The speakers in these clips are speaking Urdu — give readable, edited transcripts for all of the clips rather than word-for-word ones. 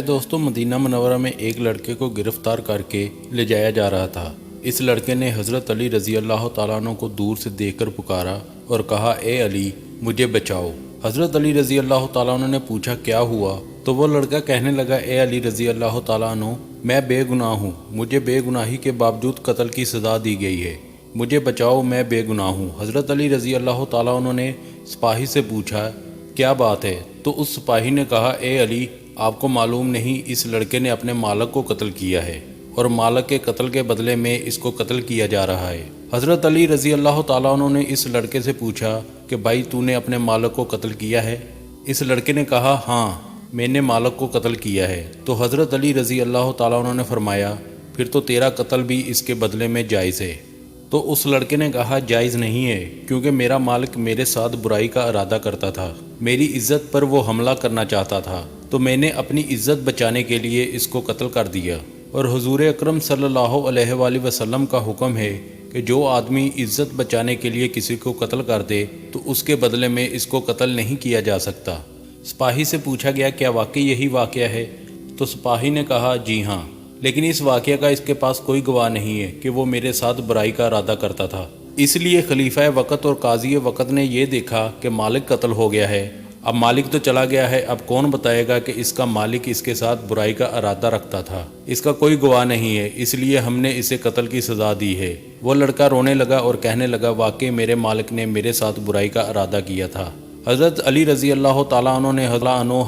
دوستوں مدینہ منورہ میں ایک لڑکے کو گرفتار کر کے لے جایا جا رہا تھا۔ اس لڑکے نے حضرت علی رضی اللہ تعالیٰ عنہ کو دور سے دیکھ کر پکارا اور کہا، اے علی مجھے بچاؤ۔ حضرت علی رضی اللہ تعالیٰ عنہ نے پوچھا کیا ہوا؟ تو وہ لڑکا کہنے لگا، اے علی رضی اللہ تعالیٰ عنہ میں بے گناہ ہوں، مجھے بے گناہی کے باوجود قتل کی سزا دی گئی ہے، مجھے بچاؤ میں بے گناہ ہوں۔ حضرت علی رضی اللہ تعالیٰ عنہ نے سپاہی سے پوچھا کیا بات ہے؟ تو اس سپاہی نے کہا، اے علی آپ کو معلوم نہیں اس لڑکے نے اپنے مالک کو قتل کیا ہے اور مالک کے قتل کے بدلے میں اس کو قتل کیا جا رہا ہے۔ حضرت علی رضی اللہ تعالیٰ عنہ نے اس لڑکے سے پوچھا کہ بھائی تو نے اپنے مالک کو قتل کیا ہے؟ اس لڑکے نے کہا ہاں میں نے مالک کو قتل کیا ہے۔ تو حضرت علی رضی اللہ تعالیٰ عنہ نے فرمایا پھر تو تیرا قتل بھی اس کے بدلے میں جائز ہے۔ تو اس لڑکے نے کہا جائز نہیں ہے، کیونکہ میرا مالک میرے ساتھ برائی کا ارادہ کرتا تھا، میری عزت پر وہ حملہ کرنا چاہتا تھا، تو میں نے اپنی عزت بچانے کے لیے اس کو قتل کر دیا۔ اور حضور اکرم صلی اللہ علیہ وآلہ وسلم کا حکم ہے کہ جو آدمی عزت بچانے کے لیے کسی کو قتل کر دے تو اس کے بدلے میں اس کو قتل نہیں کیا جا سکتا۔ سپاہی سے پوچھا گیا کیا واقعی یہی واقعہ ہے؟ تو سپاہی نے کہا جی ہاں، لیکن اس واقعہ کا اس کے پاس کوئی گواہ نہیں ہے کہ وہ میرے ساتھ برائی کا ارادہ کرتا تھا۔ اس لیے خلیفہ وقت اور قاضی وقت نے یہ دیکھا کہ مالک قتل ہو گیا ہے، اب مالک تو چلا گیا ہے، اب کون بتائے گا کہ اس کا مالک اس کے ساتھ برائی کا ارادہ رکھتا تھا؟ اس کا کوئی گواہ نہیں ہے، اس لیے ہم نے اسے قتل کی سزا دی ہے۔ وہ لڑکا رونے لگا اور کہنے لگا واقعی میرے مالک نے میرے ساتھ برائی کا ارادہ کیا تھا۔ حضرت علی رضی اللہ تعالیٰ عنہ نے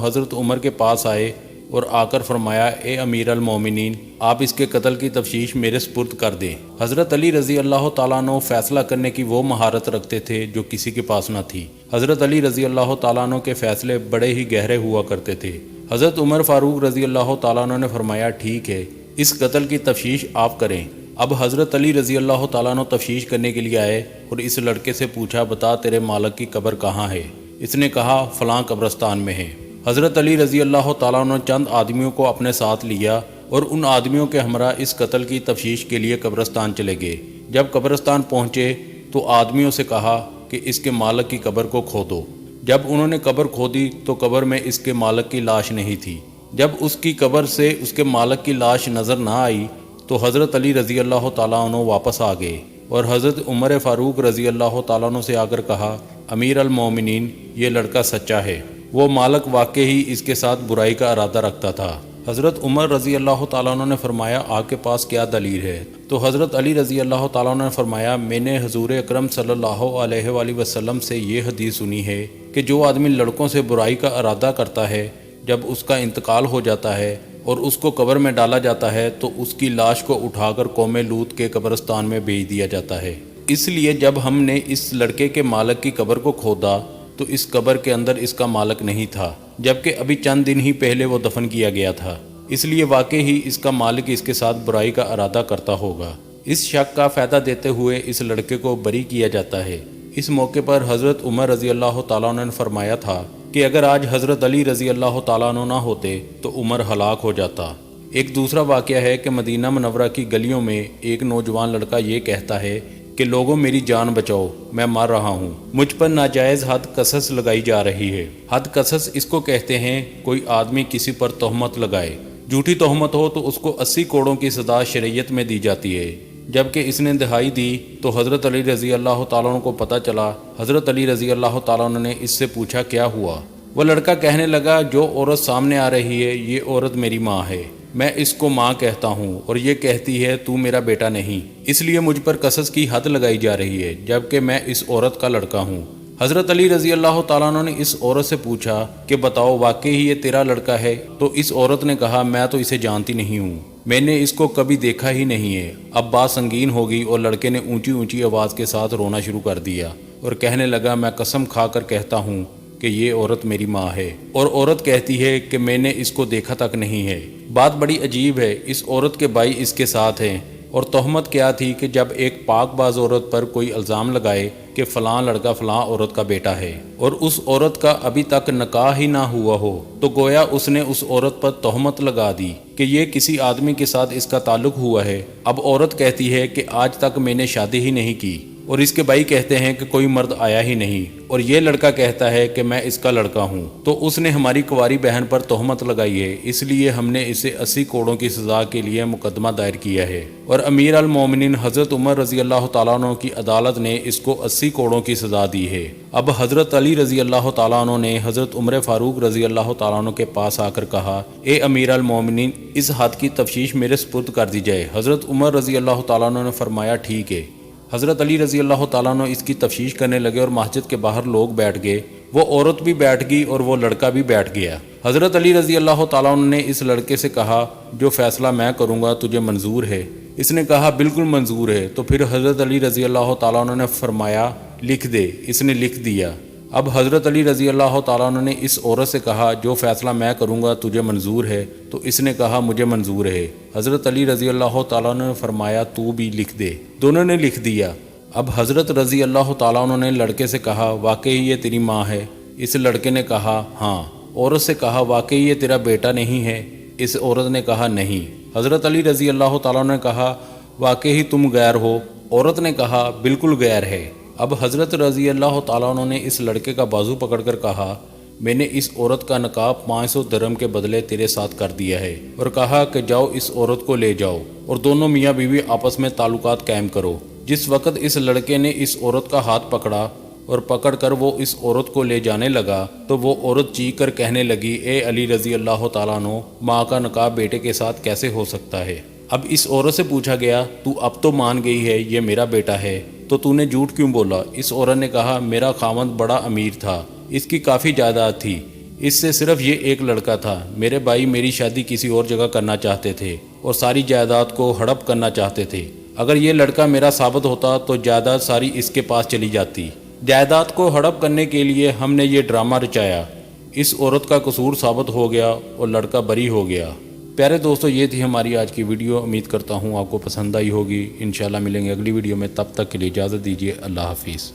حضرت عمر کے پاس آئے اور آ کر فرمایا، اے امیر المومنین آپ اس کے قتل کی تفتیش میرے سپرد کر دیں۔ حضرت علی رضی اللہ تعالیٰ عنہ فیصلہ کرنے کی وہ مہارت رکھتے تھے جو کسی کے پاس نہ تھی۔ حضرت علی رضی اللہ تعالیٰ عنہ کے فیصلے بڑے ہی گہرے ہوا کرتے تھے۔ حضرت عمر فاروق رضی اللہ تعالیٰ عنہ نے فرمایا ٹھیک ہے، اس قتل کی تفتیش آپ کریں۔ اب حضرت علی رضی اللہ تعالیٰ عنہ تفتیش کرنے کے لیے آئے اور اس لڑکے سے پوچھا بتا تیرے مالک کی قبر کہاں ہے؟ اس نے کہا فلاں قبرستان میں ہے۔ حضرت علی رضی اللہ تعالیٰ عنہ چند آدمیوں کو اپنے ساتھ لیا اور ان آدمیوں کے ہمراہ اس قتل کی تفتیش کے لیے قبرستان چلے گئے۔ جب قبرستان پہنچے تو آدمیوں سے کہا کہ اس کے مالک کی قبر کو کھودو۔ جب انہوں نے قبر کھودی تو قبر میں اس کے مالک کی لاش نہیں تھی۔ جب اس کی قبر سے اس کے مالک کی لاش نظر نہ آئی تو حضرت علی رضی اللہ تعالیٰ عنہ واپس آ گئے اور حضرت عمر فاروق رضی اللہ تعالیٰ عنہ سے آ کر کہا، امیر المومنین یہ لڑکا سچا ہے، وہ مالک واقعی اس کے ساتھ برائی کا ارادہ رکھتا تھا۔ حضرت عمر رضی اللہ تعالیٰ عنہ نے فرمایا آپ کے پاس کیا دلیل ہے؟ تو حضرت علی رضی اللہ تعالیٰ عنہ نے فرمایا میں نے حضور اکرم صلی اللہ علیہ وآلہ وسلم سے یہ حدیث سنی ہے کہ جو آدمی لڑکوں سے برائی کا ارادہ کرتا ہے جب اس کا انتقال ہو جاتا ہے اور اس کو قبر میں ڈالا جاتا ہے تو اس کی لاش کو اٹھا کر قوم لوط کے قبرستان میں بھیج دیا جاتا ہے۔ اس لیے جب ہم نے اس لڑکے کے مالک کی قبر کو کھودا تو اس قبر کے اندر اس کا مالک نہیں تھا، جبکہ ابھی چند دن ہی پہلے وہ دفن کیا گیا تھا، اس لیے واقعی ہی اس کا مالک اس کے ساتھ برائی کا ارادہ کرتا ہوگا۔ اس شک کا فائدہ دیتے ہوئے اس لڑکے کو بری کیا جاتا ہے۔ اس موقع پر حضرت عمر رضی اللہ تعالیٰ عنہ نے فرمایا تھا کہ اگر آج حضرت علی رضی اللہ تعالیٰ عنہ نہ ہوتے تو عمر ہلاک ہو جاتا۔ ایک دوسرا واقعہ ہے کہ مدینہ منورہ کی گلیوں میں ایک نوجوان لڑکا یہ کہتا ہے کہ لوگوں میری جان بچاؤ میں مر رہا ہوں، مجھ پر ناجائز حد قصص لگائی جا رہی ہے۔ حد قصص اس کو کہتے ہیں کوئی آدمی کسی پر تہمت لگائے، جھوٹی تہمت ہو تو اس کو 80 کوڑوں کی سزا شریعت میں دی جاتی ہے، جبکہ اس نے دہائی دی تو حضرت علی رضی اللہ تعالیٰ عنہ کو پتہ چلا۔ حضرت علی رضی اللہ تعالیٰ عنہ نے اس سے پوچھا کیا ہوا؟ وہ لڑکا کہنے لگا جو عورت سامنے آ رہی ہے یہ عورت میری ماں ہے، میں اس کو ماں کہتا ہوں اور یہ کہتی ہے تو میرا بیٹا نہیں، اس لیے مجھ پر قصص کی حد لگائی جا رہی ہے، جبکہ میں اس عورت کا لڑکا ہوں۔ حضرت علی رضی اللہ تعالیٰ عنہ نے اس عورت سے پوچھا کہ بتاؤ واقعی یہ تیرا لڑکا ہے؟ تو اس عورت نے کہا میں تو اسے جانتی نہیں ہوں، میں نے اس کو کبھی دیکھا ہی نہیں ہے۔ اب بات سنگین ہو گئی اور لڑکے نے اونچی اونچی آواز کے ساتھ رونا شروع کر دیا اور کہنے لگا میں قسم کھا کر کہتا ہوں کہ یہ عورت میری ماں ہے، اور عورت کہتی ہے کہ میں نے اس کو دیکھا تک نہیں ہے۔ بات بڑی عجیب ہے، اس عورت کے بھائی اس کے ساتھ ہیں، اور تہمت کیا تھی کہ جب ایک پاک باز عورت پر کوئی الزام لگائے کہ فلاں لڑکا فلاں عورت کا بیٹا ہے اور اس عورت کا ابھی تک نکاح ہی نہ ہوا ہو تو گویا اس نے اس عورت پر تہمت لگا دی کہ یہ کسی آدمی کے ساتھ اس کا تعلق ہوا ہے۔ اب عورت کہتی ہے کہ آج تک میں نے شادی ہی نہیں کی اور اس کے بھائی کہتے ہیں کہ کوئی مرد آیا ہی نہیں، اور یہ لڑکا کہتا ہے کہ میں اس کا لڑکا ہوں، تو اس نے ہماری کنواری بہن پر تہمت لگائی ہے، اس لیے ہم نے اسے 80 کوڑوں کی سزا کے لیے مقدمہ دائر کیا ہے۔ اور امیر المومنین حضرت عمر رضی اللہ تعالیٰ عنہ کی عدالت نے اس کو 80 کوڑوں کی سزا دی ہے۔ اب حضرت علی رضی اللہ تعالیٰ عنہ نے حضرت عمر فاروق رضی اللہ تعالیٰ عنہ کے پاس آ کر کہا، اے امیر المومنین، اس حد کی تفتیش میرے سپرد کر دی جائے۔ حضرت عمر رضی اللہ تعالیٰ عنہ نے فرمایا ٹھیک ہے۔ حضرت علی رضی اللہ تعالیٰ عنہ اس کی تفتیش کرنے لگے اور مسجد کے باہر لوگ بیٹھ گئے، وہ عورت بھی بیٹھ گئی اور وہ لڑکا بھی بیٹھ گیا۔ حضرت علی رضی اللہ تعالیٰ عنہ نے اس لڑکے سے کہا، جو فیصلہ میں کروں گا تجھے منظور ہے؟ اس نے کہا بالکل منظور ہے۔ تو پھر حضرت علی رضی اللہ تعالیٰ عنہ نے فرمایا لکھ دے۔ اس نے لکھ دیا۔ اب حضرت علی رضی اللہ تعالیٰ عنہ نے اس عورت سے کہا، جو فیصلہ میں کروں گا تجھے منظور ہے؟ تو اس نے کہا مجھے منظور ہے۔ حضرت علی رضی اللہ تعالیٰ عنہ نے فرمایا تو بھی لکھ دے۔ دونوں نے لکھ دیا۔ اب حضرت رضی اللہ تعالیٰ عنہ نے لڑکے سے کہا، واقعی یہ تیری ماں ہے؟ اس لڑکے نے کہا ہاں۔ عورت سے کہا، واقعی یہ تیرا بیٹا نہیں ہے؟ اس عورت نے کہا نہیں۔ حضرت علی رضی اللہ تعالیٰ عنہ نے کہا، واقعی تم غیر ہو؟ عورت نے کہا بالکل غیر ہے۔ اب حضرت رضی اللہ تعالیٰ عنہ نے اس لڑکے کا بازو پکڑ کر کہا، میں نے اس عورت کا نکاح 500 درہم کے بدلے تیرے ساتھ کر دیا ہے، اور کہا کہ جاؤ اس عورت کو لے جاؤ اور دونوں میاں بیوی آپس میں تعلقات قائم کرو۔ جس وقت اس لڑکے نے اس عورت کا ہاتھ پکڑا اور پکڑ کر وہ اس عورت کو لے جانے لگا تو وہ عورت چیخ کر کہنے لگی، اے علی رضی اللہ تعالیٰ عنہ، ماں کا نکاح بیٹے کے ساتھ کیسے ہو سکتا ہے؟ اب اس عورت سے پوچھا گیا، تو اب تو مان گئی ہے یہ میرا بیٹا ہے، تو نے جھوٹ کیوں بولا؟ اس عورت نے کہا، میرا خاوند بڑا امیر تھا، اس کی کافی جائیداد تھی، اس سے صرف یہ ایک لڑکا تھا۔ میرے بھائی میری شادی کسی اور جگہ کرنا چاہتے تھے اور ساری جائیداد کو ہڑپ کرنا چاہتے تھے۔ اگر یہ لڑکا میرا ثابت ہوتا تو جائیداد ساری اس کے پاس چلی جاتی۔ جائیداد کو ہڑپ کرنے کے لیے ہم نے یہ ڈرامہ رچایا۔ اس عورت کا قصور ثابت ہو گیا اور لڑکا بری ہو گیا۔ پیارے دوستو، یہ تھی ہماری آج کی ویڈیو۔ امید کرتا ہوں آپ کو پسند آئی ہوگی۔ انشاءاللہ ملیں گے اگلی ویڈیو میں، تب تک کے لیے اجازت دیجیے۔ اللہ حافظ۔